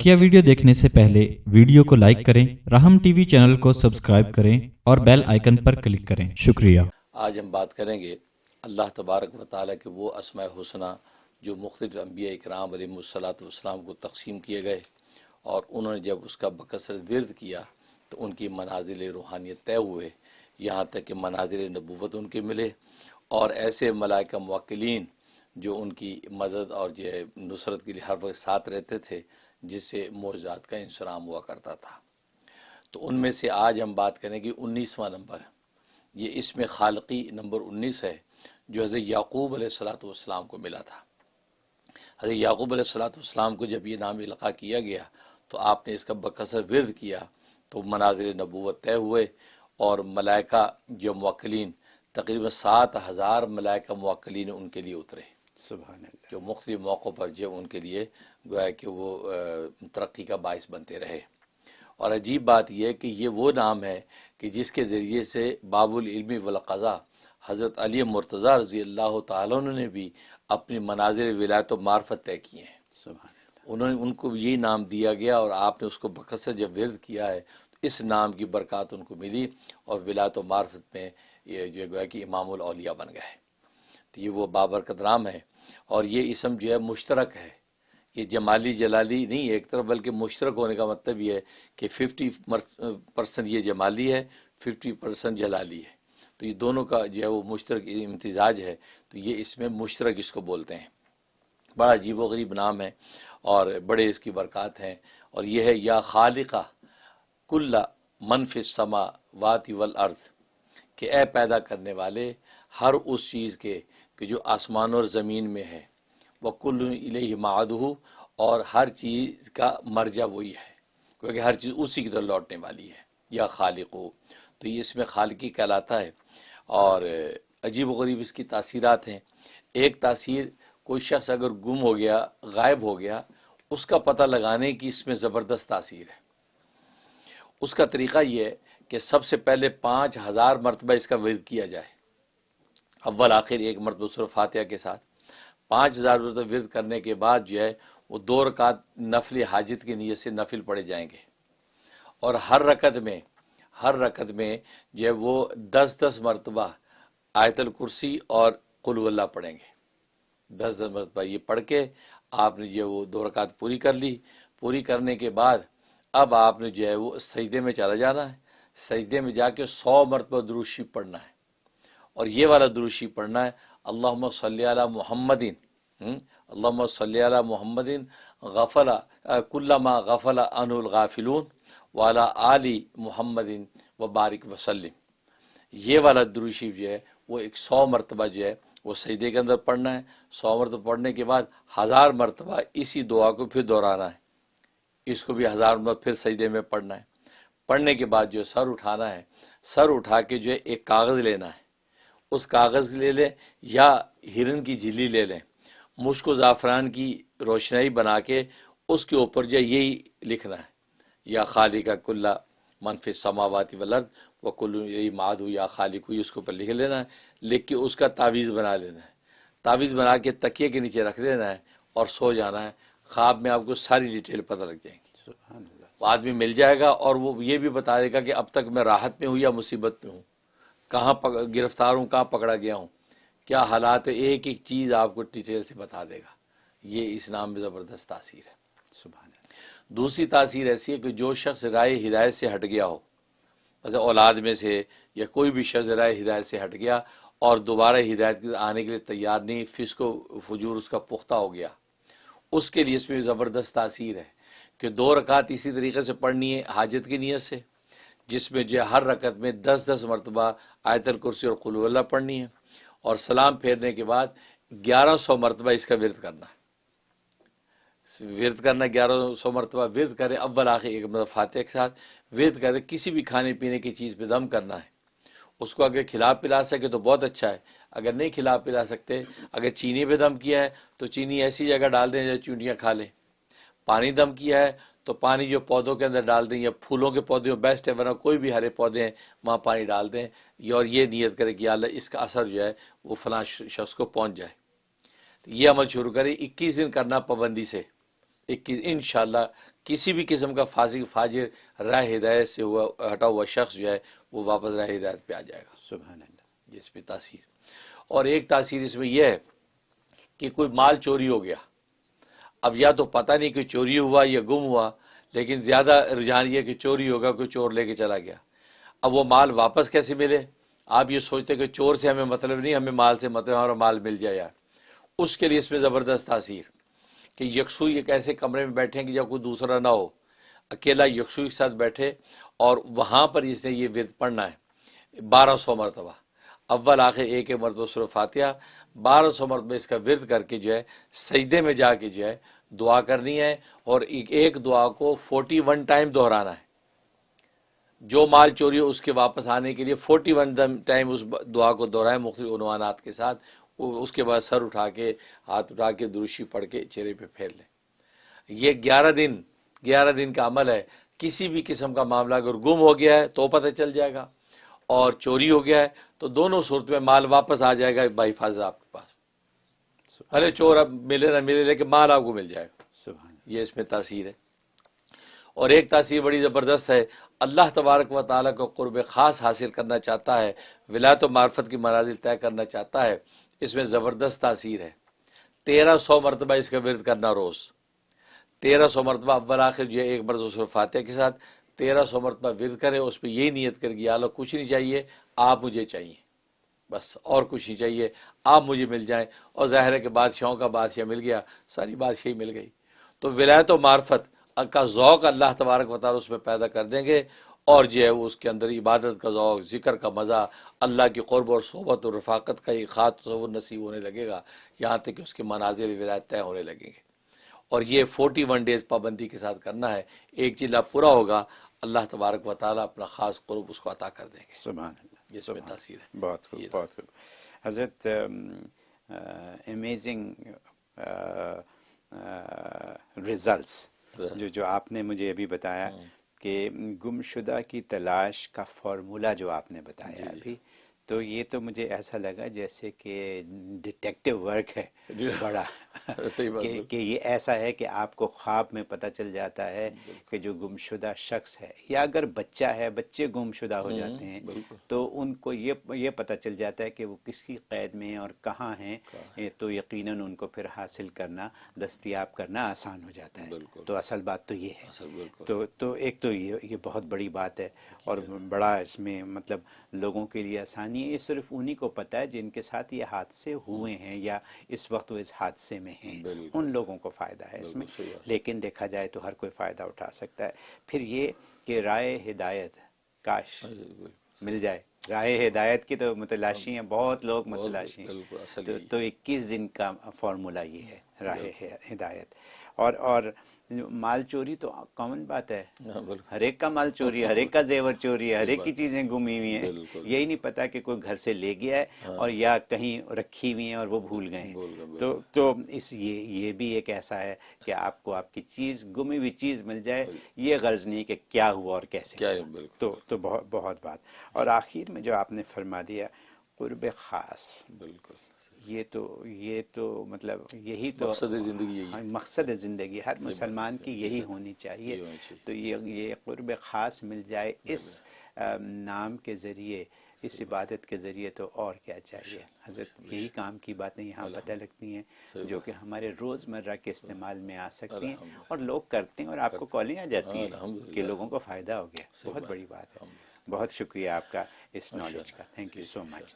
बकिया video देखने से पहले वीडियो को लाइक करें, राहम टीवी चैनल को सब्सक्राइब करें और बेल आइकन पर क्लिक करें। शुक्रिया। आज हम बात करेंगे अल्लाह तबारक व तआला के वो अस्माए हुस्ना जो मुख्तलिफ अंबिया इकराम अलैहिस्सलाम को तक़सीम किए गए और उन्होंने जब उसका बकसरत विर्द किया तो उनकी मनाजिल रूहानियत तय हुए, यहाँ तक कि मनाजिल नबूवत उनके मिले और ऐसे मलाइका मुवक्किलीन जो उनकी मदद और जो नुसरत के लिए हर वक्त साथ रहते थे, जिससे मोअज़ात का इंसराम हुआ करता था। तो उनमें से आज हम बात करेंगे 19वां नंबर, ये इसमें खालकी नंबर 19 है जो हज़रत याकूब अलैहिस्सलाम को मिला था। हज़रत याकूब अलैहिस्सलाम को जब ये नाम इल्क़ा किया गया तो आपने इसका बकसर विर्द किया तो मनाज़िल नबूवत तय हुए और मलाइका जो मुवक्किलीन तकरीबन 7000 मलाइका मुवक्किलीन उनके लिए उतरे, सुभान अल्लाह, जो मुख्तलिफ मौक़ों पर जो उनके लिए गोया कि वो तरक्की का बाइस बनते रहे। और अजीब बात यह है कि ये वो नाम है कि जिसके ज़रिए से बाबुल इल्मी वल क़ज़ा हज़रत अली मुर्तज़ा रज़ी अल्लाह तआला अन्हु ने भी अपनी मनाज़िल विलायत व मार्फत तय किए हैं। उन्होंने उनको यही नाम दिया गया और आपने उसको बकसर जब विर्द किया है तो इस नाम की बरकत उनको मिली और विलायत व मार्फत में ये जो गोया कि इमामुल औलिया बन गए। तो ये वो बाबरकत नाम है और ये इसम जो है मुश्तरक है, ये जमाली जलाली नहीं है एक तरफ, बल्कि मुश्तरक होने का मतलब ये है कि 50% ये जमाली है, 50% जलाली है। तो ये दोनों का जो है वो मुश्तरक इम्तिजाज है, तो ये इसमें मुश्तरक इसको बोलते हैं। बड़ा अजीब व गरीब नाम है और बड़े इसकी बरक़ात हैं और ये है या खालिका कुल्ला मन फिस समावाति वल अर्ज़, कि ए पैदा करने वाले हर उस चीज़ के कि जो आसमान और ज़मीन में है, व कुल्लु इलैहि माअदुहु, और हर चीज़ का मरजा वही है क्योंकि हर चीज़ उसी की तरफ लौटने वाली है, या खालिक़ु, तो ये इसमें खालिकी कहलाता है। और अजीब व गरीब इसकी तासीरात हैं। एक तासीर, कोई शख्स अगर गुम हो गया, गायब हो गया, उसका पता लगाने की इसमें ज़बरदस्त तासीर है। उसका तरीक़ा ये है कि सबसे पहले 5000 मरतबा इसका विर्द किया जाए, अव्वल आखिर एक मरतबा सूरह फातिहा के साथ। 5000 मरतबा विर्द करने के बाद जो है वो 2 रकात नफल हाजित की नीयत से नफिल पढ़े जाएंगे और हर रकत में जो है वो 10-10 मरतबा आयतल कुर्सी और कुल वल्लाह पढ़ेंगे। 10-10 मरतबा ये पढ़ के आपने जो वो 2 रकात पूरी कर ली। पूरी करने के बाद अब आपने जो है वो सजदे में चला जाना है। सजदे में जाके 100 मरतबा दुरूद शरीफ पढ़ना है और ये वाला दुरूद शरीफ पढ़ना है, अल्लाहुम्मा सल्ली अला मुहम्मदिन, अल्लाहुम्मा सल्ली अला मुहम्मदिन गफला कुल्लमा गफला अनुल गाफिलून वाला आली मुहम्मदिन व बारिक वसल्लिम। ये वाला दुरूद शरीफ जो है वो 100 मरतबा जो है वो सजदे के अंदर पढ़ना है। 100 मरतबा पढ़ने के बाद 1000 मरतबा इसी दुआ को फिर दोहराना है, इसको भी 1000 मरतबा फिर सजदे में पढ़ना है। पढ़ने के बाद जो सर उठाना है, सर उठा के जो है एक कागज़ लेना है, उस कागज़ ले लें या हिरन की झिल्ली ले लें, मुश्क व ज़ाफ़रान की रोशनाई बना के उसके ऊपर जो यही लिखना है, या खालिका कुल्ला मन फिस समावाति वल अर्ज़ व कुल्लु इलैहि माअदुहु या खालिकु, उसके ऊपर लिख लेना है। लिख के उसका तावीज़ बना लेना है, तावीज़ बना के तकिए के नीचे रख देना है और सो जाना है। ख्वाब में आपको सारी डिटेल पता लग जाएंगी, वो आदमी मिल जाएगा और वो ये भी बता देगा कि अब तक मैं राहत में हूँ या मुसीबत में हूँ, कहाँ गिरफ्तार हूँ, कहाँ पकड़ा गया हूँ, क्या हालात है, एक एक चीज़ आपको डिटेल से बता देगा। ये इस नाम में ज़बरदस्त तासीर है। सुभान अल्लाह। दूसरी तासीर ऐसी है कि जो शख्स राय हिदायत से हट गया हो, मतलब औलाद में से या कोई भी शख्स राय हिदायत से हट गया और दोबारा हिदायत के आने के लिए तैयार नहीं, फिस्को फजूर उसका पुख्ता हो गया, उसके लिए इसमें ज़बरदस्त तासीर है कि 2 रकात इसी तरीके से पढ़नी है हाजत की नीयत से, जिसमें जो हर रकत में 10-10 मरतबा आयतल कुर्सी और कुल वल्लाह पढ़नी है और सलाम फेरने के बाद 1100 मरतबा इसका विर्द करना है। 1100 मरतबा विर्द करें, अव्वल आखिर एक मतलब फातिहा के साथ विर्द करें। किसी भी खाने पीने की चीज़ पे दम करना है, उसको अगर खिला पिला सके तो बहुत अच्छा है, अगर नहीं खिला पिला सकते, अगर चीनी पे दम किया है तो चीनी ऐसी जगह डाल दें जो चूंटियाँ खा लें। पानी दम किया है तो पानी जो पौधों के अंदर डाल दें, या फूलों के पौधे बेस्ट है, वरना कोई भी हरे पौधे हैं वहाँ पानी डाल दें, और ये नियत करें कि अल्लाह इसका असर जो है वो फलां शख्स को पहुँच जाए। तो ये अमल शुरू करें, 21 दिन करना पाबंदी से, 21 इंशाअल्लाह کسی بھی قسم کا فاسق فاجر راہ ہدایت سے ہٹا ہوا شخص جو ہے وہ واپس راہ ہدایت پہ آ جائے گا. سبحان اللہ. یہ اس پہ تاثیر. اور ایک تاثیر اس میں یہ ہے کہ کوئی مال چوری ہو گیا، اب یا تو پتہ نہیں کہ چوری ہوا یا گم ہوا، لیکن زیادہ رجحان یہ کہ چوری ہوگا، کوئی چور لے کے چلا گیا. اب وہ مال واپس کیسے ملے؟ آپ یہ سوچتے کہ چور سے ہمیں مطلب نہیں، ہمیں مال سے مطلب ہمارا مال مل جائے یار. اس کے لیے اس میں زبردست تاثیر کہ یکسوئی ایک ایسے کمرے میں بیٹھیں کہ جب کوئی دوسرا نہ ہو، اکیلا یکسوئی کے ساتھ بیٹھے اور وہاں پر اس نے یہ ورد پڑھنا ہے 1200 مرتبہ، اول آخر ایک مرتبہ سورہ فاتحہ 1200 مرتبہ اس کا ورد کر کے جو ہے سجدے میں جا کے جو ہے دعا کرنی ہے، اور ایک دعا کو 41 ٹائم دہرانا ہے. جو مال چوری ہو اس کے واپس آنے کے لیے 41 ٹائم اس دعا کو دہرائیں مختلف عنوانات کے ساتھ. اس کے بعد سر اٹھا کے ہاتھ اٹھا کے دروشی پڑھ کے چہرے پہ پھیر لیں. یہ 11 دن کا عمل ہے. کسی بھی قسم کا معاملہ اگر گم ہو گیا ہے تو پتہ چل جائے گا، اور چوری ہو گیا ہے تو دونوں صورت میں مال واپس آ جائے گا بحفاظت آپ کے پاس. ارے چور اب ملے نہ ملے لیکن مال آپ کو مل جائے گا. سبحان. یہ اس میں تاثیر ہے. اور ایک تاثیر بڑی زبردست ہے، اللہ تبارک و تعالیٰ کو قرب خاص حاصل کرنا چاہتا ہے، ولایت و معرفت کی منازل طے کرنا چاہتا ہے، اس میں زبردست تاثیر ہے. 1300 مرتبہ اس کا ورد کرنا روز، 1300 مرتبہ اول آخر جو ہے ایک مرتبہ سورہ فاتحہ کے ساتھ 1300 مرتبہ ورد کرے. اس پہ یہی نیت کر کہ یا اللہ کچھ نہیں چاہیے، آپ مجھے چاہیے بس، اور کچھ نہیں چاہیے، آپ مجھے مل جائیں. اور ظاہر ہے کہ بادشاہوں کا بادشاہ مل گیا، ساری بادشاہی مل گئی. تو ولایت و معرفت کا ذوق اللہ تبارک و تعالیٰ اس میں پیدا کر دیں گے، اور جو ہے وہ اس کے اندر عبادت کا ذوق، ذکر کا مزہ، اللہ کی قرب اور صحبت اور رفاقت کا ایک خاص تصور نصیب ہونے لگے گا، یہاں تک کہ اس کے منازل ولایت طے ہونے لگیں گے. اور یہ 41 ڈیز پابندی کے ساتھ کرنا ہے. ایک چیلہ پورا ہوگا، اللہ تبارک و تعالیٰ اپنا خاص قرب اس کو عطا کر دیں گے. سبحان اللہ. اس میں تاثیر ہے. بہت خوب، بہت خوب حضرت. امیزنگ ریزلٹس جو آپ نے مجھے ابھی بتایا کہ گمشدہ کی تلاش کا فارمولہ جو آپ نے بتایا ابھی، تو یہ تو مجھے ایسا لگا جیسے کہ ڈیٹیکٹیو ورک ہے بڑا کہ یہ ایسا ہے کہ آپ کو خواب میں پتہ چل جاتا ہے کہ جو گمشدہ شخص ہے، یا اگر بچہ ہے، بچے گمشدہ ہو جاتے ہیں تو ان کو یہ پتہ چل جاتا ہے کہ وہ کس کی قید میں اور کہاں ہیں، تو یقیناً ان کو پھر حاصل کرنا، دستیاب کرنا آسان ہو جاتا ہے. تو اصل بات تو یہ ہے. تو ایک تو یہ بہت بڑی بات ہے، اور بڑا اس میں مطلب لوگوں کے لیے آسانی. یہ صرف انہی کو پتہ ہے جن کے ساتھ یہ حادثے ہوئے ہیں یا اس وقت وہ اس حادثے میں ہیں، ان لوگوں کو فائدہ ہے اس میں. لیکن دیکھا جائے تو ہر کوئی فائدہ اٹھا سکتا ہے. پھر یہ کہ رائے ہدایت کاش مل جائے. راہ ہدایت کی تو متلاشی ہیں، بہت لوگ متلاشی ہیں. تو 21 دن کا فارمولہ یہ ہے راہ ہدایت. اور مال چوری تو کامن بات ہے، ہر ایک کا مال چوری ہے، ہر ایک کا زیور چوری ہے، ہر ایک کی چیزیں گمی ہوئی ہیں. یہی نہیں پتا کہ کوئی گھر سے لے گیا ہے اور یا کہیں رکھی ہوئی ہیں اور وہ بھول گئے ہیں. تو یہ بھی ایک ایسا ہے کہ آپ کو آپ کی چیز، گمی ہوئی چیز مل جائے، یہ غرض نہیں کہ کیا ہوا اور کیسے. تو بہت بات. اور آخر میں جو آپ نے فرما دیا قرب خاص، بالکل یہ تو مطلب یہی تو مقصد زندگی ہر مسلمان کی یہی ہونی چاہیے. تو یہ قرب خاص مل جائے اس نام کے ذریعے، اس عبادت کے ذریعے، تو اور کیا چاہیے. حضرت یہی کام کی باتیں یہاں پتہ لگتی ہیں جو کہ ہمارے روزمرہ کے استعمال میں آ سکتی ہیں، اور لوگ کرتے ہیں، اور آپ کو کالیں آ جاتی ہیں کہ لوگوں کو فائدہ ہو گیا. بہت بڑی بات ہے. بہت شکریہ آپ کا اس نالج کا. Thank you so much.